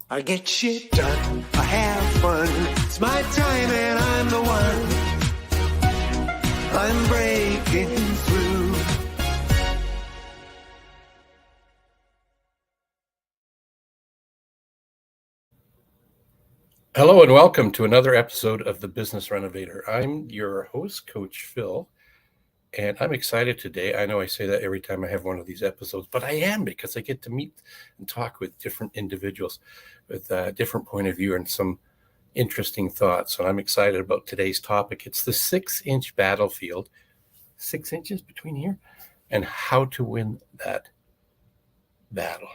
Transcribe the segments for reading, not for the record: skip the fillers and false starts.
I get shit done, I have fun. It's my time and I'm the one. I'm breaking through. Hello and welcome to another episode of the Business Renovator. I'm your host, Coach Phil, and I'm excited today. I know I say that every time I have one of these episodes, but I am because I get to meet and talk with different individuals with a different point of view and some interesting thoughts. And I'm excited about today's topic. It's the 6-inch battlefield, 6 inches between here, and how to win that battle.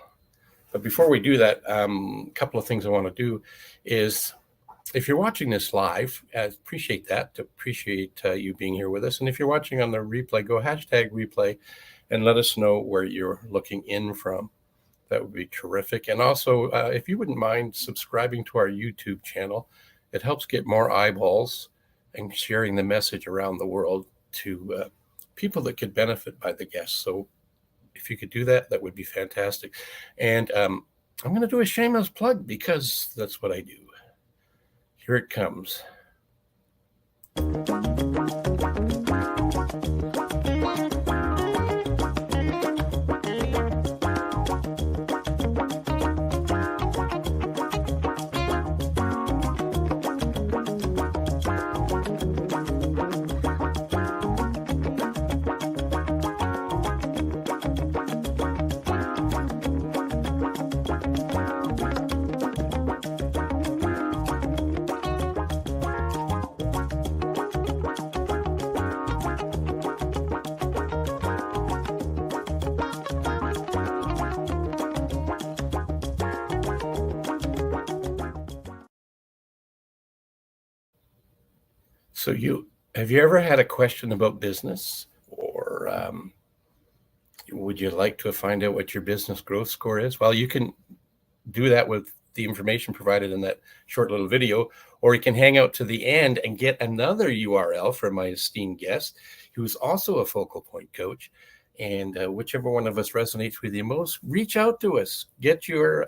But before we do that, a couple of things I want to do is, if you're watching this live, I appreciate that. Appreciate you being here with us. And if you're watching on the replay, go #replay and let us know where you're looking in from. That would be terrific. And also, if you wouldn't mind subscribing to our YouTube channel, it helps get more eyeballs and sharing the message around the world to people that could benefit by the guests. So if you could do that, that would be fantastic. And I'm going to do a shameless plug because that's what I do. Here it comes. So have you ever had a question about business, or would you like to find out what your business growth score is? Well, you can do that with the information provided in that short little video, or you can hang out to the end and get another URL from my esteemed guest, who's also a focal point coach. And whichever one of us resonates with you most, reach out to us. Get your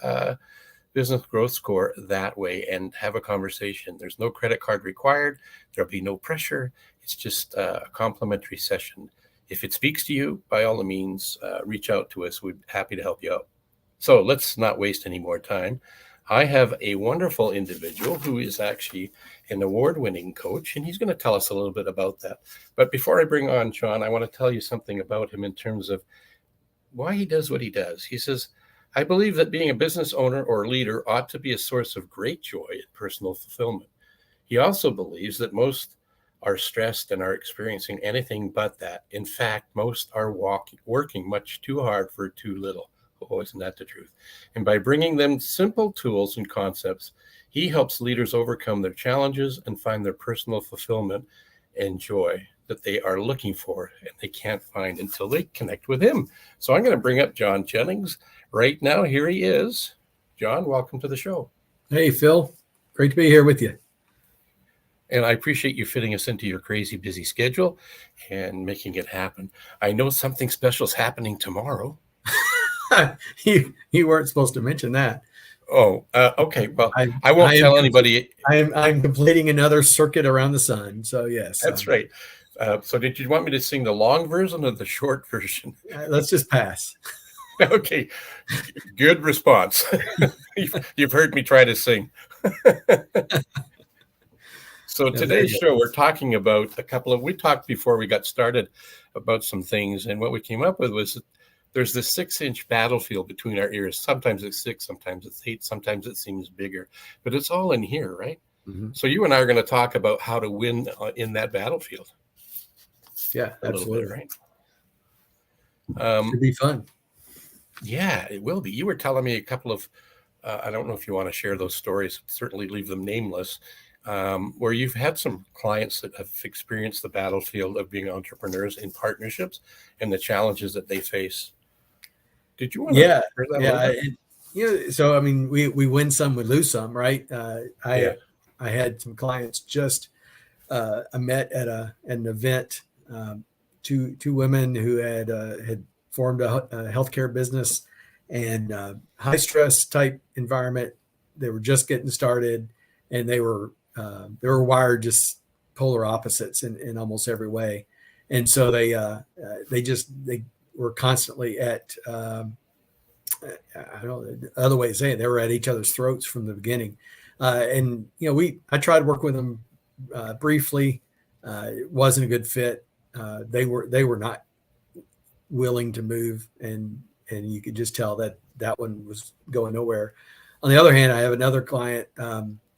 business growth score that way and have a conversation. There's no credit card required. There'll be no pressure. It's just a complimentary session. If it speaks to you, by all means, reach out to us. We'd be happy to help you out. So let's not waste any more time. I have a wonderful individual who is actually an award-winning coach, and he's going to tell us a little bit about that. But before I bring on John, I want to tell you something about him in terms of why he does what he does. He says, I believe that being a business owner or leader ought to be a source of great joy and personal fulfillment. He also believes that most are stressed and are experiencing anything but that. In fact, most are working much too hard for too little. Oh, isn't that the truth? And by bringing them simple tools and concepts, he helps leaders overcome their challenges and find their personal fulfillment and joy that they are looking for and they can't find until they connect with him. So I'm going to bring up John Jennings right now. Here he is. John, welcome to the show. Hey, Phil. Great to be here with you. And I appreciate you fitting us into your crazy busy schedule and making it happen. I know something special is happening tomorrow. You weren't supposed to mention that. Oh, okay. Well, I won't tell anybody. I'm completing another circuit around the sun. So yes, that's right. So did you want me to sing the long version or the short version? Let's just pass. Okay. Good response. You've heard me try to sing. So today's show, we're talking about we talked before we got started about some things. And what we came up with was there's this 6-inch battlefield between our ears. Sometimes it's 6, sometimes it's 8, sometimes it seems bigger, but it's all in here, right? Mm-hmm. So you and I are going to talk about how to win in that battlefield. Yeah, absolutely. Bit, right? It'll be fun. Yeah, it will be. You were telling me a couple of, I don't know if you want to share those stories, certainly leave them nameless, where you've had some clients that have experienced the battlefield of being entrepreneurs in partnerships and the challenges that they face. Did you want to share that? Yeah. So, I mean, we win some, we lose some, right? I had some clients just, I met at an event, two women who had formed a healthcare business and high stress type environment, just getting started, and they were wired just polar opposites in almost every way. And so they were constantly at, I don't know, the other way to say it, they were at each other's throats from the beginning. And, I tried to work with them briefly. It wasn't a good fit. They were not willing to move, and you could just tell that one was going nowhere. On the other hand, I have another client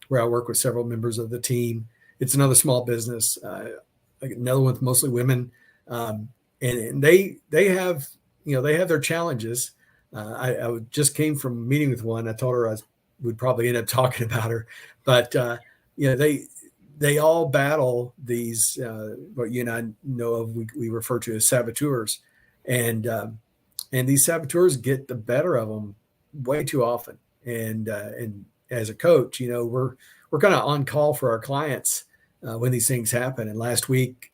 where I work with several members of the team. It's another small business, another one with mostly women, and they have their challenges. I just came from a meeting with one. I told her would probably end up talking about her, but they all battle these what you and I know of. We refer to as saboteurs, and these saboteurs get the better of them way too often. And as a coach, we're kind of on call for our clients when these things happen. And last week,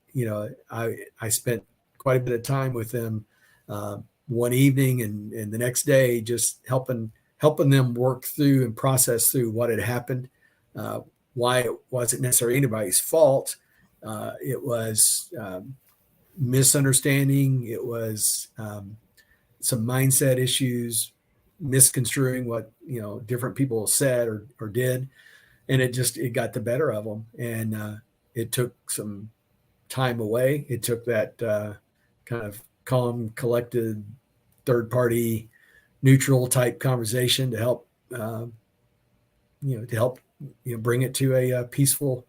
I spent quite a bit of time with them one evening and the next day, just helping them work through and process through what had happened. Why it wasn't necessarily anybody's fault. It was misunderstanding. It was some mindset issues, misconstruing what different people said or did, and it got the better of them. And it took some time away. It took that kind of calm, collected, third party, neutral type conversation to help bring it to a peaceful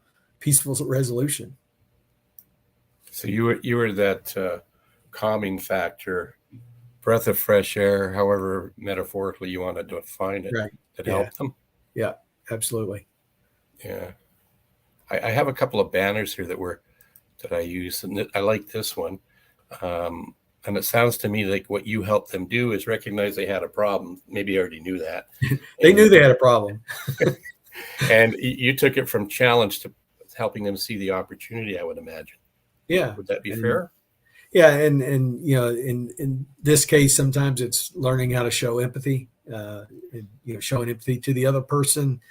resolution. So you were that calming factor, breath of fresh air, however metaphorically you want to define it, right, that helped them. Yeah, absolutely. Yeah, I have a couple of banners here that I use, and I like this one. And it sounds to me like what you helped them do is recognize they had a problem. Maybe you already knew that. They knew they had a problem. And you took it from challenge to helping them see the opportunity, I would imagine. Yeah. Would that be fair? Yeah. And in this case, sometimes it's learning how to show empathy, showing empathy to the other person,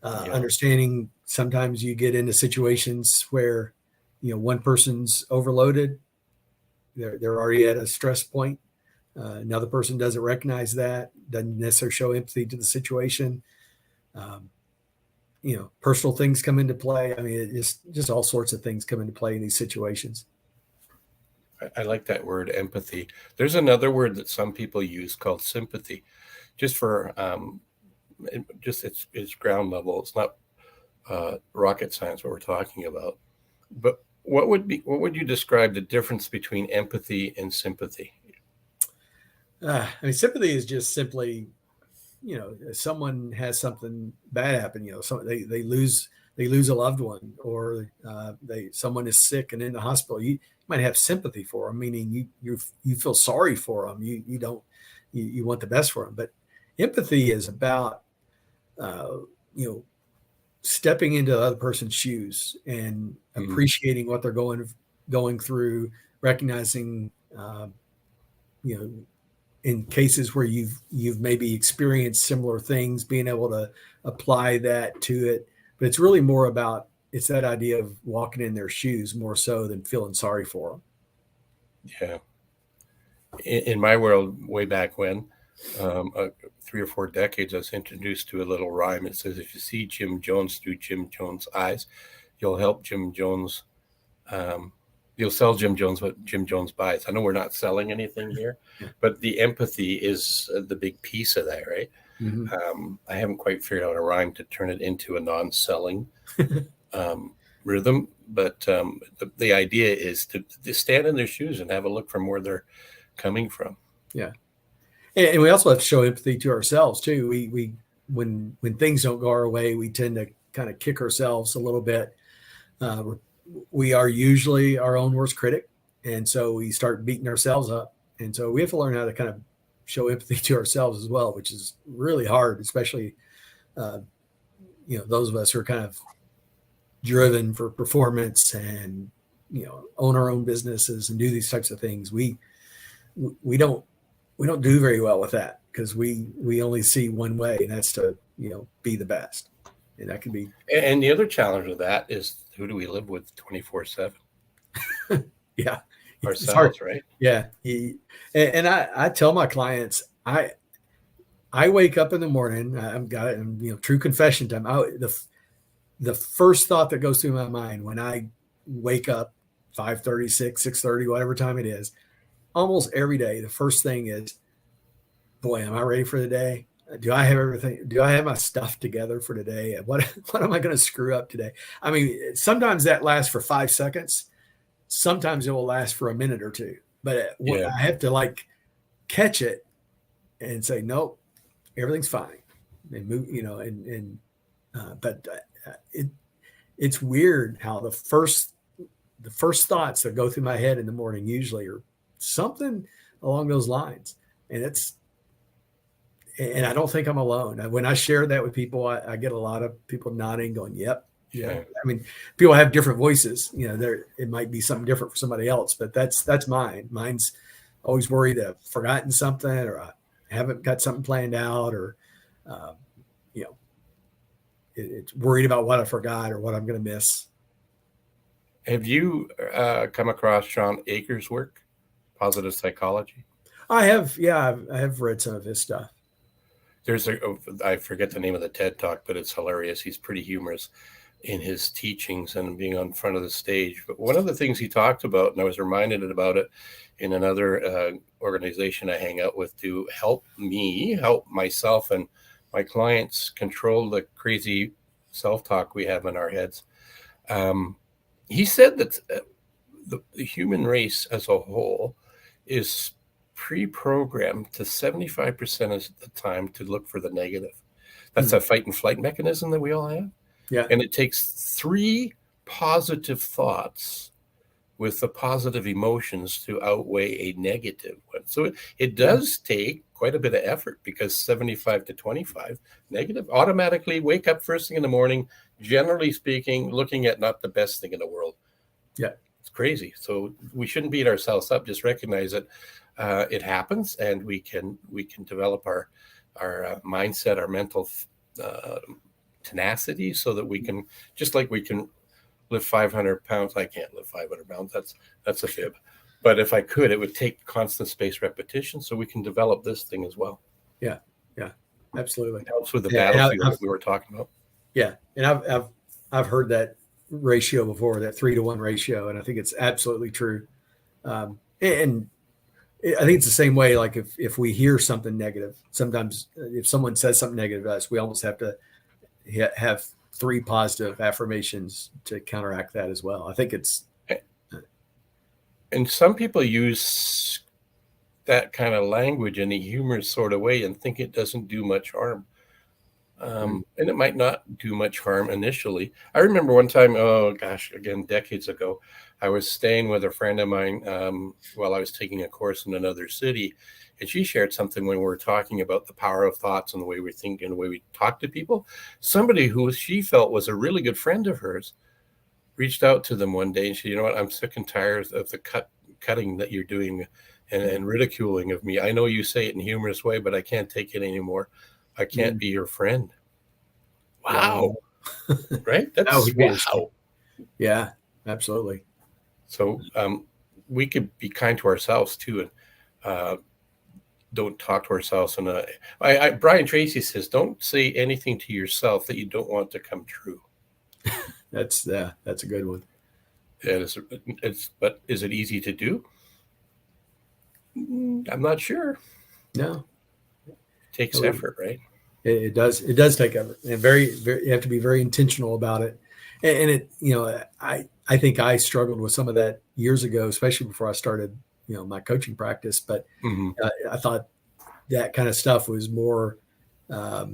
understanding sometimes you get into situations where, one person's overloaded. They're already at a stress point. Another person doesn't recognize that, doesn't necessarily show empathy to the situation. Personal things come into play. I mean, it's just all sorts of things come into play in these situations. I like that word, empathy. There's another word that some people use called sympathy, just for it's ground level. It's not rocket science what we're talking about. But what would you describe the difference between empathy and sympathy? Sympathy is just simply, someone has something bad happen. They lose a loved one, or someone is sick and in the hospital. You might have sympathy for them, meaning you feel sorry for them. You want the best for them. But empathy is about stepping into the other person's shoes and appreciating what they're going through, recognizing, in cases where you've maybe experienced similar things, being able to apply that to it. But it's really more about, it's that idea of walking in their shoes more so than feeling sorry for them. Yeah. In my world, way back when, 3 or 4 decades, I was introduced to a little rhyme. It says, if you see Jim Jones through Jim Jones' eyes, you'll help Jim Jones. You'll sell Jim Jones what Jim Jones buys. I know we're not selling anything here, but the empathy is the big piece of that, right? Mm-hmm. I haven't quite figured out a rhyme to turn it into a non-selling rhythm, but the idea is to stand in their shoes and have a look from where they're coming from. Yeah. And we also have to show empathy to ourselves too. We when things don't go our way, we tend to kind of kick ourselves a little bit. We are usually our own worst critic, and so we start beating ourselves up. And so we have to learn how to kind of show empathy to ourselves as well, which is really hard, especially those of us who are kind of driven for performance and own our own businesses and do these types of things. We don't do very well with that, because we only see one way, and that's to be the best. And that can be, And the other challenge with that is, who do we live with 24/7? yeah, it's hard. Ourselves, right? Yeah. And I tell my clients, I wake up in the morning, I've got it, and true confession time. The first thought that goes through my mind when I wake up, 5:30, 6:30, whatever time it is, almost every day, the first thing is, boy, am I ready for the day? Do I have everything? Do I have my stuff together for today? What am I going to screw up today? I mean, sometimes that lasts for 5 seconds. Sometimes it will last for a minute or two, but Yeah. I have to catch it and say, nope, everything's fine, and move, but it's weird how the first thoughts that go through my head in the morning usually are something along those lines. And I don't think I'm alone. When I share that with people, I get a lot of people nodding, going, yep. Yeah. I mean, people have different voices, it might be something different for somebody else, but that's mine. Mine's always worried that I've forgotten something, or I haven't got something planned out, or, it's worried about what I forgot or what I'm going to miss. Have you come across Sean Akers' work, Positive Psychology? I have. Yeah. I have read some of his stuff. There's I forget the name of the TED Talk, but it's hilarious. He's pretty humorous in his teachings and being on front of the stage. But one of the things he talked about, and I was reminded about it in another organization I hang out with, to help myself and my clients control the crazy self-talk we have in our heads. He said that the human race as a whole is pre-programmed to 75% of the time to look for the negative. That's a fight and flight mechanism that we all have. Yeah. And it takes 3 positive thoughts with the positive emotions to outweigh a negative one. So it does take quite a bit of effort, because 75 to 25 negative, automatically wake up first thing in the morning, generally speaking, looking at not the best thing in the world. Yeah. It's crazy. So we shouldn't beat ourselves up. Just recognize that it happens, and we can develop our mindset, our mental tenacity, so that we can, just like we can lift 500 pounds. I can't lift 500 pounds. That's a fib. But if I could, it would take constant spaced repetition, so we can develop this thing as well. Yeah. Yeah, absolutely. It helps with the battlefield that we were talking about. Yeah. And I've heard that ratio before, that 3-to-1 ratio. And I think it's absolutely true. And I think it's the same way. Like if we hear something negative, sometimes if someone says something negative to us, we almost have to have 3 positive affirmations to counteract that as well. I think it's. And some people use that kind of language in a humorous sort of way and think it doesn't do much harm. And it might not do much harm initially. I remember one time, again, decades ago, I was staying with a friend of mine while I was taking a course in another city. And she shared something when we were talking about the power of thoughts and the way we think and the way we talk to people. Somebody who she felt was a really good friend of hers reached out to them one day and said, you know what, I'm sick and tired of the cutting that you're doing and ridiculing of me. I know you say it in a humorous way, but I can't take it anymore. I can't be your friend. Wow. Right? That's wow. Yeah, absolutely. So we could be kind to ourselves too, and don't talk to ourselves. And Brian Tracy says, don't say anything to yourself that you don't want to come true. That's a good one. But is it easy to do? I'm not sure. No. It takes effort, right? It does. It does take effort, and you have to be very intentional about it. And it, I think I struggled with some of that years ago, especially before I started, my coaching practice. But I thought that kind of stuff was more, I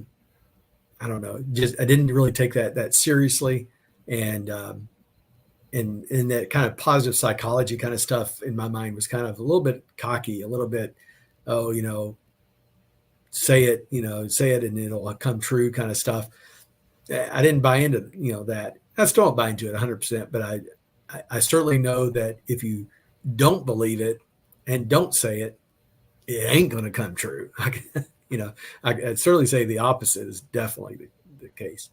don't know, just I didn't really take that seriously. And that kind of positive psychology kind of stuff in my mind was kind of a little bit cocky, a little bit, say it and it'll come true kind of stuff. I didn't buy into, that. I still don't buy into it 100%, but I certainly know that if you don't believe it and don't say it, it ain't going to come true. I'd certainly say the opposite is definitely the case.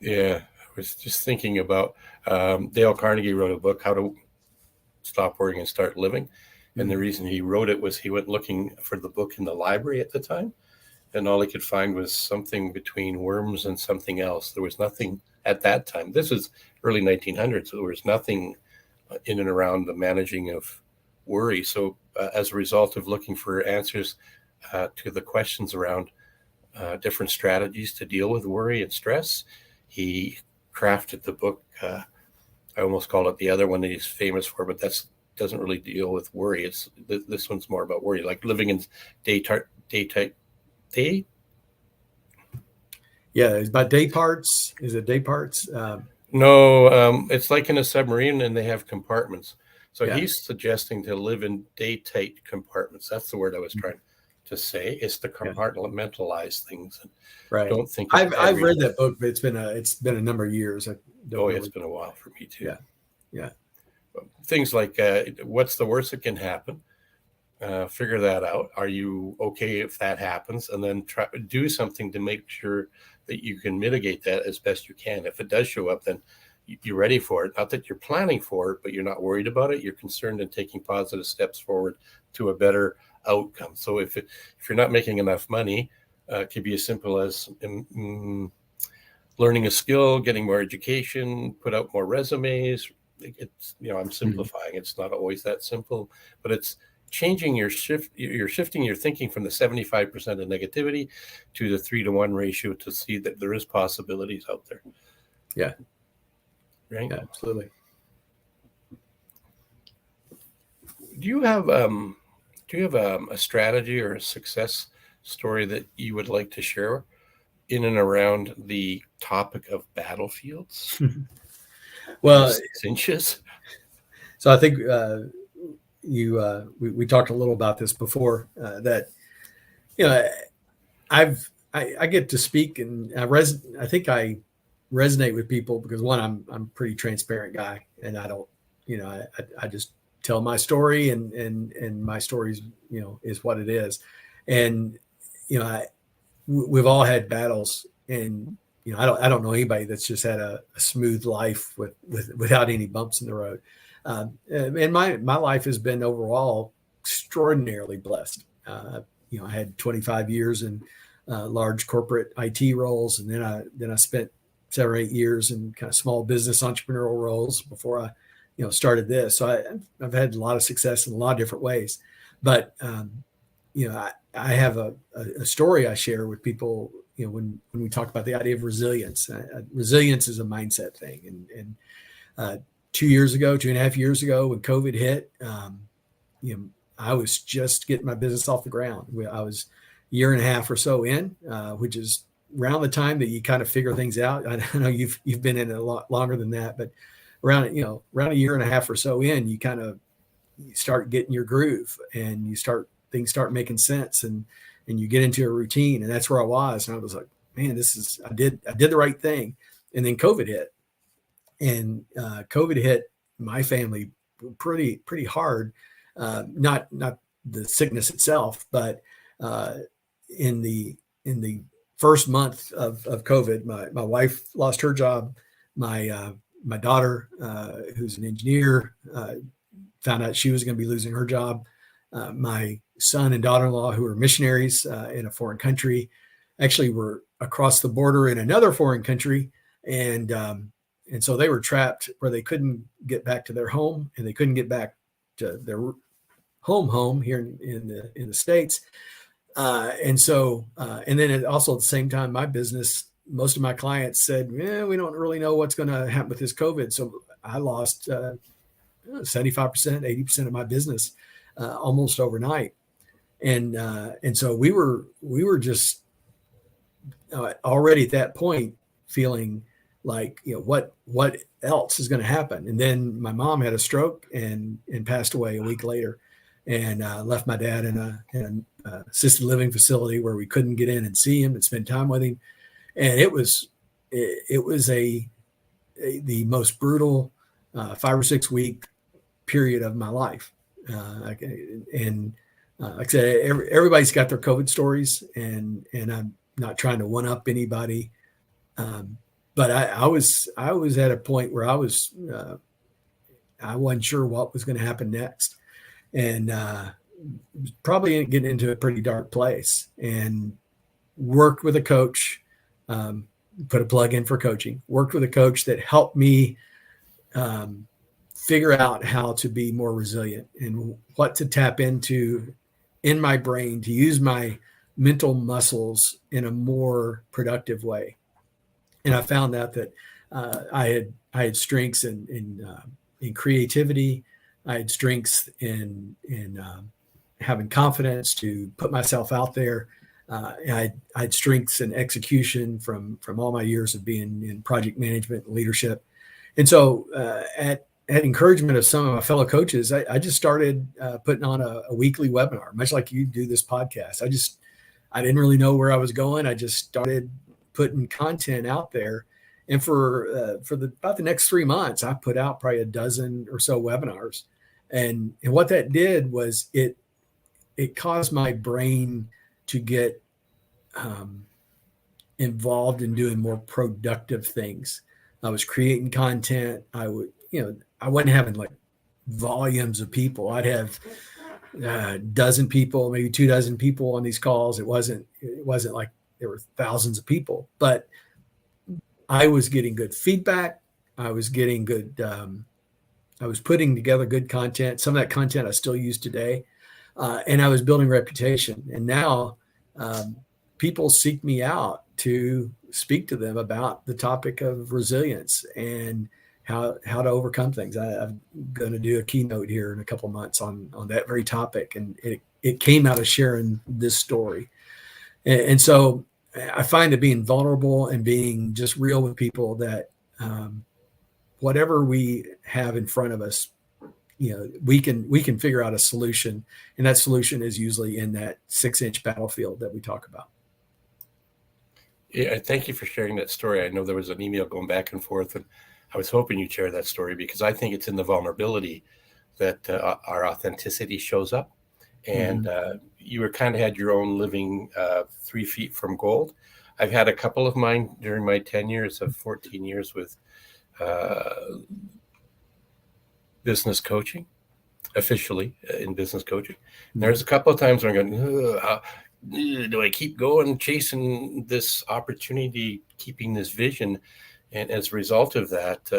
Yeah, I was just thinking about Dale Carnegie wrote a book, How to Stop Worrying and Start Living. And the reason he wrote it was he went looking for the book in the library at the time, and all he could find was something between worms and something else. There was nothing at that time. This was early 1900s. So there was nothing in and around the managing of worry. So as a result of looking for answers to the questions around different strategies to deal with worry and stress, he crafted the book. I almost call it the other one that he's famous for, but that's doesn't really deal with worry. It's this one's more about worry, like living in day. Yeah, it's about day parts. Is it day parts? No, it's like in a submarine, and they have compartments. So Yeah. he's suggesting to live in day-tight compartments. That's the word I was trying to say. Is to compartmentalize things. And Right. don't think I've read that book, but it's been a number of years. It's been a while for me too. Yeah. Things like what's the worst that can happen? Figure that out. Are you okay if that happens? And then try do something to make sure that you can mitigate that as best you can. If it does show up, then you're ready for it. Not that you're planning for it, but you're not worried about it. You're concerned and taking positive steps forward to a better outcome. So if you're not making enough money, it could be as simple as learning a skill, getting more education, put out more resumes. It's, I'm simplifying. It's not always that simple, but it's changing you're shifting your thinking from the 75% of negativity to the 3-to-1 ratio to see that there is possibilities out there. Yeah. Right. Yeah, absolutely. Do you have a strategy or a success story that you would like to share in and around the topic of battlefields? Well, 6 inches. So I think we talked a little about this before, that I get to speak, and I think I resonate with people because, one, I'm a pretty transparent guy, and I don't, I just tell my story, and my story is what it is. And we've all had battles, and I don't know anybody that's just had a smooth life without any bumps in the road. And my life has been overall extraordinarily blessed. I had 25 years in large corporate IT roles, and then I spent 7 or 8 years in kind of small business entrepreneurial roles before I started this. So I've had a lot of success in a lot of different ways. But I have a story I share with people. When we talk about the idea of resilience, resilience is a mindset thing. And 2.5 years ago, when COVID hit, I was just getting my business off the ground. I was a year and a half or so in, which is around the time that you kind of figure things out. I know you've been in it a lot longer than that, but around a year and a half or so in, you start getting your groove, and things start making sense, and you get into a routine. And that's where I was. And I was like, man, I did the right thing. And then COVID hit, and COVID hit my family pretty hard. Not the sickness itself, but in the first month of COVID, my wife lost her job. My daughter, who's an engineer, found out she was going to be losing her job. My son and daughter-in-law, who are missionaries in a foreign country, actually were across the border in another foreign country, and so they were trapped where they couldn't get back to their home, and they couldn't get back to their home here in the States. And then also at the same time, my business, most of my clients said, we don't really know what's going to happen with this COVID. So I lost 75%, 80% of my business almost overnight. And so we were just already at that point feeling like, what else is going to happen? And then my mom had a stroke and passed away a week later, and left my dad in an assisted living facility where we couldn't get in and see him and spend time with him. And it was the most brutal 5 or 6 week period of my life. like I said, everybody's got their COVID stories, and I'm not trying to one up anybody. But I was at a point where I wasn't sure what was going to happen next, and probably getting into a pretty dark place. And worked with a coach, put a plug in for coaching. Worked with a coach that helped me figure out how to be more resilient and what to tap into in my brain to use my mental muscles in a more productive way. And I found out that I had strengths in creativity. I had strengths in having confidence to put myself out there. I had strengths in execution from all my years of being in project management and leadership. And so at encouragement of some of my fellow coaches, I just started putting on a weekly webinar, much like you do this podcast. I didn't really know where I was going. I just started putting content out there. And for about the next 3 months, I put out probably a dozen or so webinars. And what that did was it caused my brain to get involved in doing more productive things. I was creating content. I wasn't having like volumes of people. I'd have a dozen people, maybe 2 dozen people on these calls. It wasn't like there were thousands of people, but I was getting good feedback. I was getting good. I was putting together good content. Some of that content I still use today, and I was building reputation. And now people seek me out to speak to them about the topic of resilience and how to overcome things. I'm going to do a keynote here in a couple of months on that very topic, and it came out of sharing this story. And so I find that being vulnerable and being just real with people, that whatever we have in front of us, we can figure out a solution, and that solution is usually in that 6-inch battlefield that we talk about. Yeah, thank you for sharing that story. I know there was an email going back and forth, and I was hoping you'd share that story because I think it's in the vulnerability that our authenticity shows up. And you were kind of had your own living 3 feet from gold. I've had a couple of mine during my 10 years of 14 years with business coaching, officially in business coaching. And there's a couple of times where I'm going, do I keep going, chasing this opportunity, keeping this vision? And as a result of that,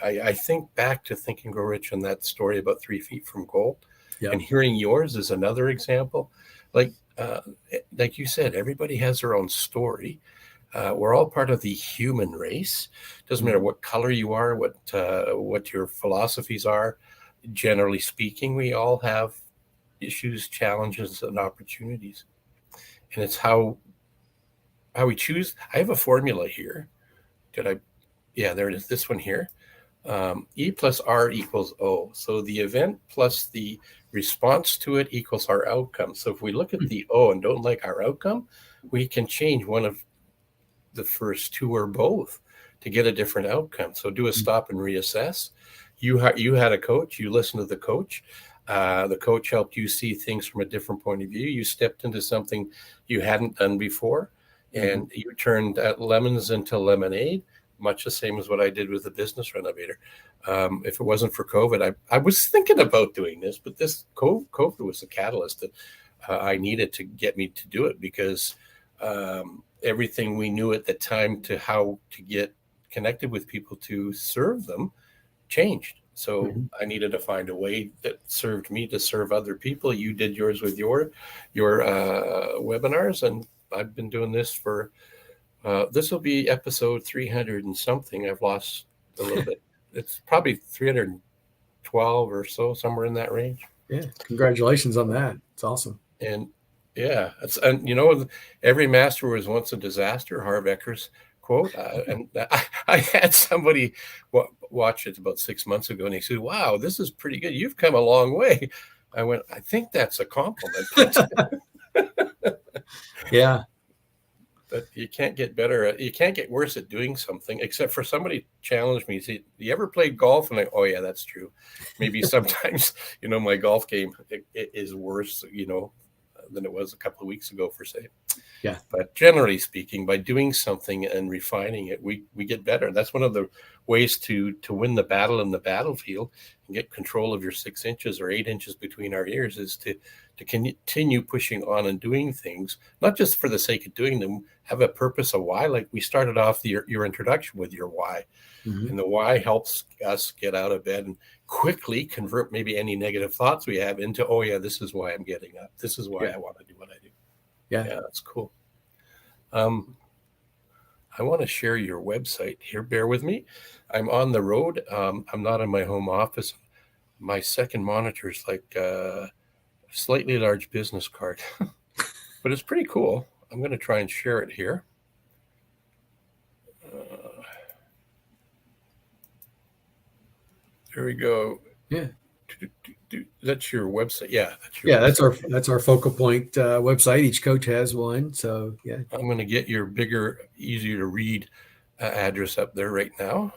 I think back to Think and Grow Rich and that story about 3 feet from gold. Yep. And hearing yours is another example. Like you said, everybody has their own story. We're all part of the human race. Doesn't matter what color you are, what your philosophies are. Generally speaking, we all have issues, challenges, and opportunities. And it's how we choose. I have a formula here. Yeah, there it is. This one here. E plus R equals O. So the event plus the response to it equals our outcome. So if we look at the O and don't like our outcome, we can change one of the first two or both to get a different outcome. So do a stop and reassess. You had a coach. You listened to the coach. The coach helped you see things from a different point of view. You stepped into something you hadn't done before, and you turned lemons into lemonade. Much the same as what I did with the business Renovator. If it wasn't for COVID, I was thinking about doing this, but this COVID was the catalyst that I needed to get me to do it, because everything we knew at the time to how to get connected with people to serve them changed. So I needed to find a way that served me to serve other people. You did yours with your webinars, and I've been doing this for this will be episode 300 and something. I've lost a little bit. It's probably 312 or so, somewhere in that range. Yeah. Congratulations on that. It's awesome. And yeah, every master was once a disaster, Harv Ecker's quote. And I had somebody watch it about 6 months ago, and he said, "Wow, this is pretty good. You've come a long way." I went, "I think that's a compliment." Yeah. But you can't get better at, you can't get worse at doing something, except for somebody challenged me. See, you ever played golf? And oh yeah, that's true. Maybe sometimes, my golf game it is worse, than it was a couple of weeks ago, for say. Yeah. But generally speaking, by doing something and refining it, we get better. That's one of the ways to win the battle in the battlefield and get control of your 6 inches or 8 inches between our ears, is to continue pushing on and doing things, not just for the sake of doing them, have a purpose, a why. Like we started off your introduction with your why. Mm-hmm. And the why helps us get out of bed and quickly convert maybe any negative thoughts we have into, oh yeah, this is why I'm getting up. This is why I want to do what I do. Yeah, that's cool. I want to share your website here. Bear with me. I'm on the road. I'm not in my home office. My second monitor is like a slightly large business card, but it's pretty cool. I'm going to try and share it here. There we go. Yeah. That's your website. Yeah. That's our focal point website. Each coach has one. So yeah. I'm going to get your bigger, easier to read address up there right now.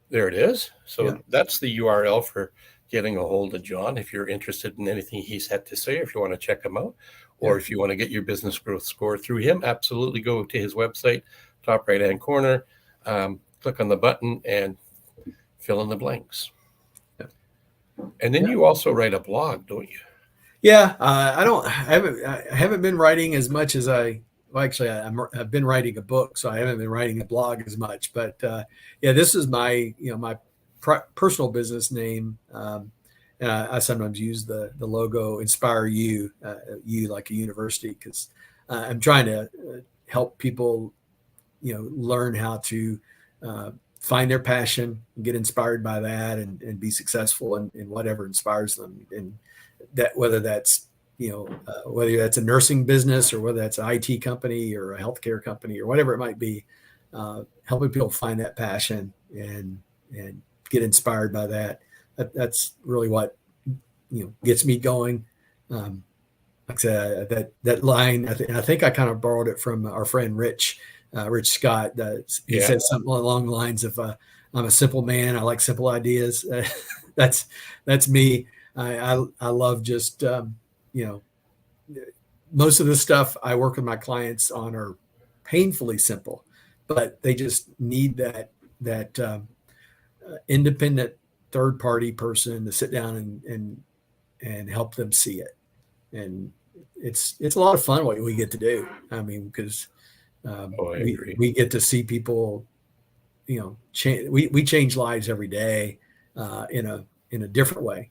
There it is. So that's the URL for getting a hold of John if you're interested in anything he's had to say, if you want to check him out, or if you want to get your business growth score through him, absolutely go to his website, top right-hand corner, click on the button and fill in the blanks. And then you also write a blog, don't you? Yeah, I haven't been writing as much as I've been writing a book, so I haven't been writing a blog as much. But this is my personal business name, and I sometimes use the logo Inspire You, you like a university, because I'm trying to help people, learn how to find their passion, get inspired by that, and be successful in whatever inspires them. And that whether that's a nursing business or whether that's an IT company or a healthcare company or whatever it might be, helping people find that passion and get inspired by that. That's really what gets me going. Like I said, that line, I think I kind of borrowed it from our friend Rich Scott. He said something along the lines of, I'm a simple man. I like simple ideas. That's me. I love just, most of the stuff I work with my clients on are painfully simple, but they just need that independent third party person to sit down and help them see it. And it's a lot of fun what we get to do. I mean, because we get to see people, we change lives every day in a different way,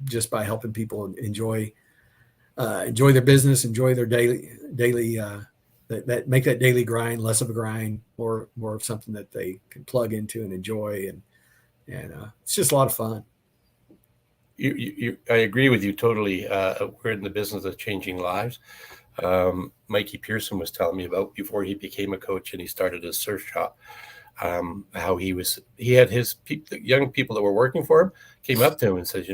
just by helping people enjoy their business, enjoy their daily that make that daily grind less of a grind, more of something that they can plug into and enjoy, and it's just a lot of fun. I agree with you totally. We're in the business of changing lives. Mikey Pearson was telling me about before he became a coach and he started his surf shop. How he had his young people that were working for him came up to him and says,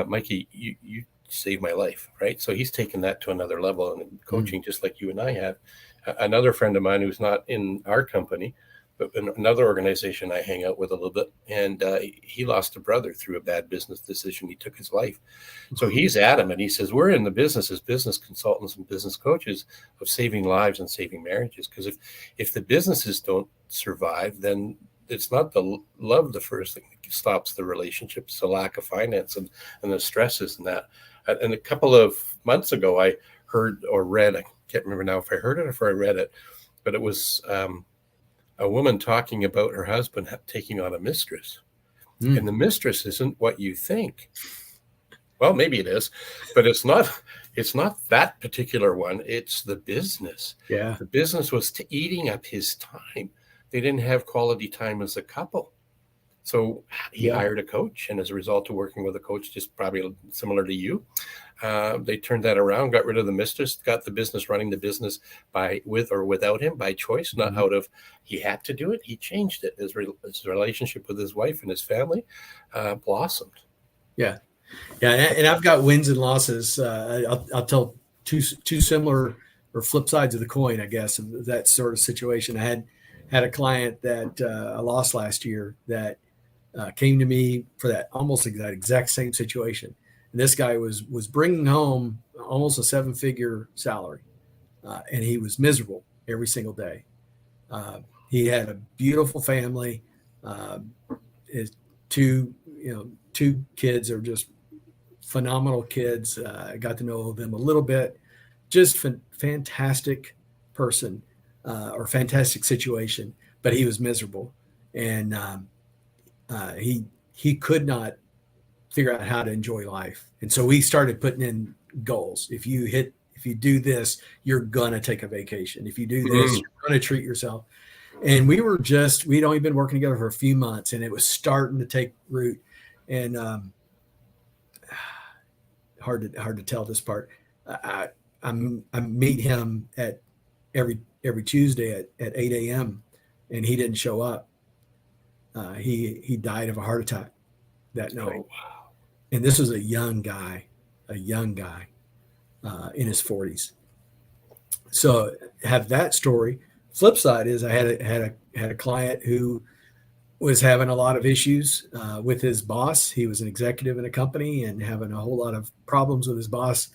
Mikey, you saved my life, right? So he's taken that to another level and coaching, just like you and I have. Another friend of mine who's not in our company, but in another organization I hang out with a little bit, and he lost a brother through a bad business decision. He took his life. So he's adamant. He says, we're in the business as business consultants and business coaches of saving lives and saving marriages. Because if the businesses don't survive, then it's not the love the first thing that stops the relationship. It's the lack of finance and the stresses and that. And a couple of months ago, I heard or read, I can't remember now if I heard it or if I read it, but it was a woman talking about her husband taking on a mistress. And the mistress isn't what you think. Well, maybe it is, but it's not that particular one. It's the business. Yeah. The business was eating up his time. They didn't have quality time as a couple. So he hired a coach, and as a result of working with a coach, just probably similar to you, they turned that around, got rid of the mistress, got the business running the business with or without him by choice, not out of he had to do it. He changed it. His relationship with his wife and his family blossomed. Yeah. Yeah. And I've got wins and losses. I'll tell two similar or flip sides of the coin, I guess, of that sort of situation. I had a client that I lost last year that came to me for that almost exact same situation. And this guy was bringing home almost a 7-figure salary, and he was miserable every single day. He had a beautiful family. His two kids are just phenomenal kids. I got to know them a little bit. Just fantastic person, or fantastic situation, but he was miserable, and he could not figure out how to enjoy life. And so we started putting in goals. If you do this, you're gonna take a vacation. If you do this, you're gonna treat yourself. And we'd only been working together for a few months, and it was starting to take root. And hard to tell this part. I meet him at every Tuesday at 8 a.m. and he didn't show up. He died of a heart attack that night. Oh, wow. And this was a young guy in his 40s. So have that story. Flip side is I had a client who was having a lot of issues with his boss. He was an executive in a company and having a whole lot of problems with his boss.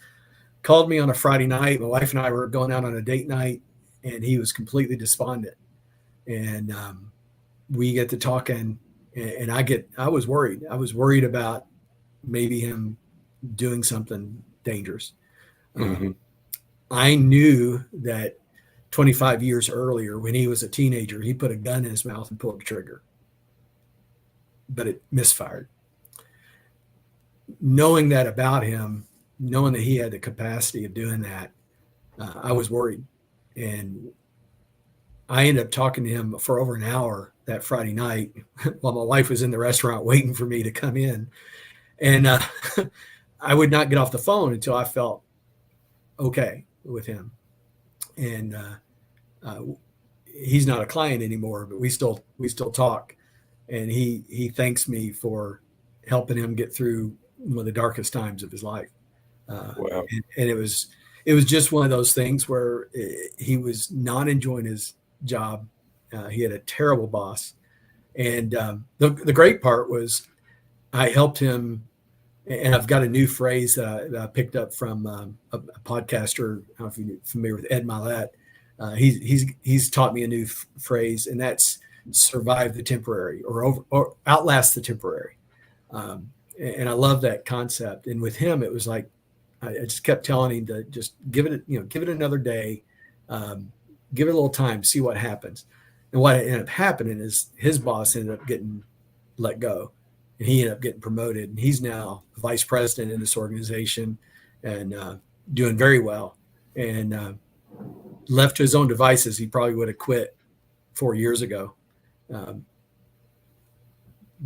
Called me on a Friday night. My wife and I were going out on a date night, and he was completely despondent. And we get to talking, and I was worried. I was worried about maybe him doing something dangerous. Mm-hmm. I knew that 25 years earlier, when he was a teenager, he put a gun in his mouth and pulled the trigger, but it misfired. Knowing that about him, knowing that he had the capacity of doing that, I was worried. And I ended up talking to him for over an hour that Friday night while my wife was in the restaurant waiting for me to come in. And I would not get off the phone until I felt okay with him. And he's not a client anymore, but we still talk. And he thanks me for helping him get through one of the darkest times of his life. Wow. And it was just one of those things where he was not enjoying his job. He had a terrible boss. And the great part was I helped him. And I've got a new phrase that I picked up from a podcaster. I don't know if you're familiar with Ed Milet. He's taught me a new phrase, and that's survive the temporary or outlast the temporary. And I love that concept. And with him, it was like, I just kept telling him to just give it another day, give it a little time, see what happens. And what ended up happening is his boss ended up getting let go, and he ended up getting promoted. And he's now vice president in this organization and doing very well. And left to his own devices, he probably would have quit 4 years ago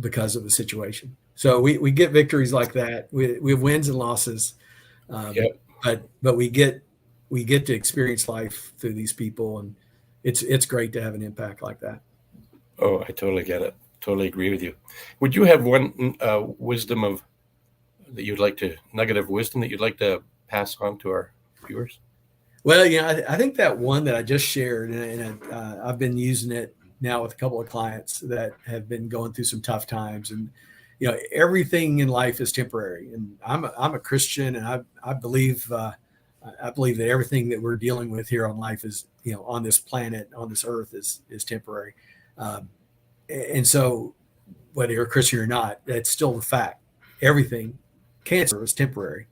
because of the situation. So we get victories like that. We have wins and losses. Yep. But we get to experience life through these people, and it's great to have an impact like that. Oh, I totally get it. Totally agree with you. Would you have one nugget of wisdom that you'd like to pass on to our viewers? Well, I think that one that I just shared, and I've been using it now with a couple of clients that have been going through some tough times, and everything in life is temporary. And I'm a Christian, and I believe that everything that we're dealing with here on life is, on this planet, on this earth is temporary. And so whether you're a Christian or not, that's still the fact. Everything, cancer is temporary.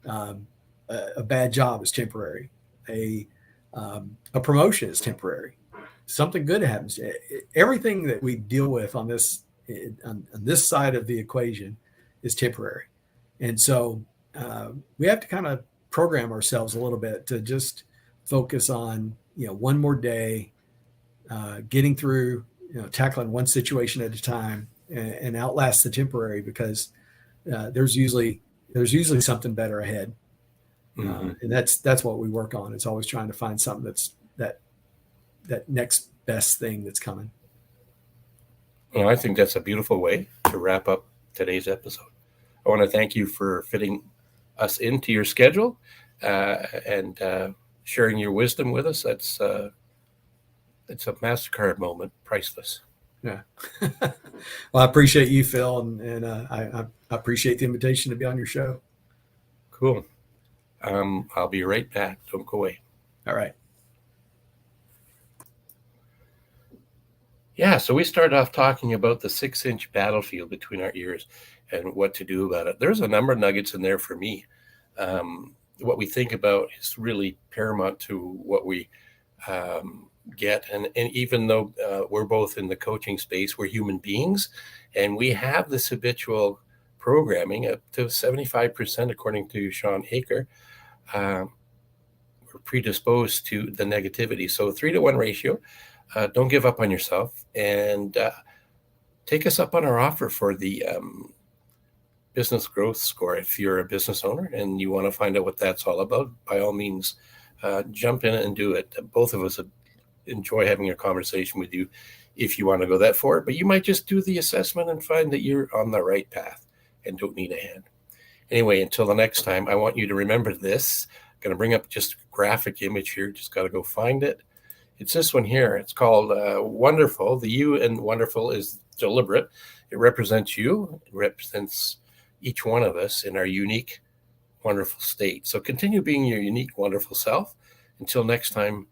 A bad job is temporary. A promotion is temporary. Something good happens. Everything that we deal with on this side of the equation is temporary. And so we have to kind of program ourselves a little bit to just focus on, one more day, getting through, tackling one situation at a time, and outlast the temporary, because there's usually something better ahead. Mm-hmm. And that's what we work on. It's always trying to find something that's that next best thing that's coming. Well, I think that's a beautiful way to wrap up today's episode. I want to thank you for fitting us into your schedule and sharing your wisdom with us. That's it's a MasterCard moment, priceless. Yeah. Well, I appreciate you, Phil, and I appreciate the invitation to be on your show. Cool. I'll be right back. Don't go away. All right. Yeah, so we started off talking about the 6-inch battlefield between our ears and what to do about it. There's a number of nuggets in there for me. What we think about is really paramount to what we get. And even though we're both in the coaching space, we're human beings, and we have this habitual programming up to 75%, according to Sean Aker. We're predisposed to the negativity. So 3-to-1 ratio. Don't give up on yourself, and take us up on our offer for the business growth score. If you're a business owner and you want to find out what that's all about, by all means, jump in and do it. Both of us enjoy having a conversation with you if you want to go that far, but you might just do the assessment and find that you're on the right path and don't need a hand. Anyway, until the next time, I want you to remember this. I'm going to bring up just a graphic image here. Just got to go find it. It's this one here. It's called Wonderful. The U in Wonderful is deliberate. It represents you. It represents each one of us in our unique, wonderful state. So continue being your unique, wonderful self. Until next time,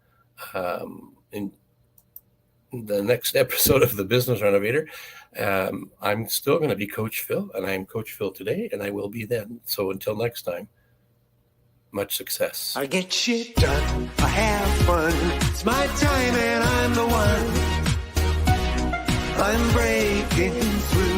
in the next episode of the Business Renovator, I'm still going to be Coach Phil, and I am Coach Phil today, and I will be then. So until next time, much success. I get shit done, I have fun. It's my time and I'm the one. I'm breaking through.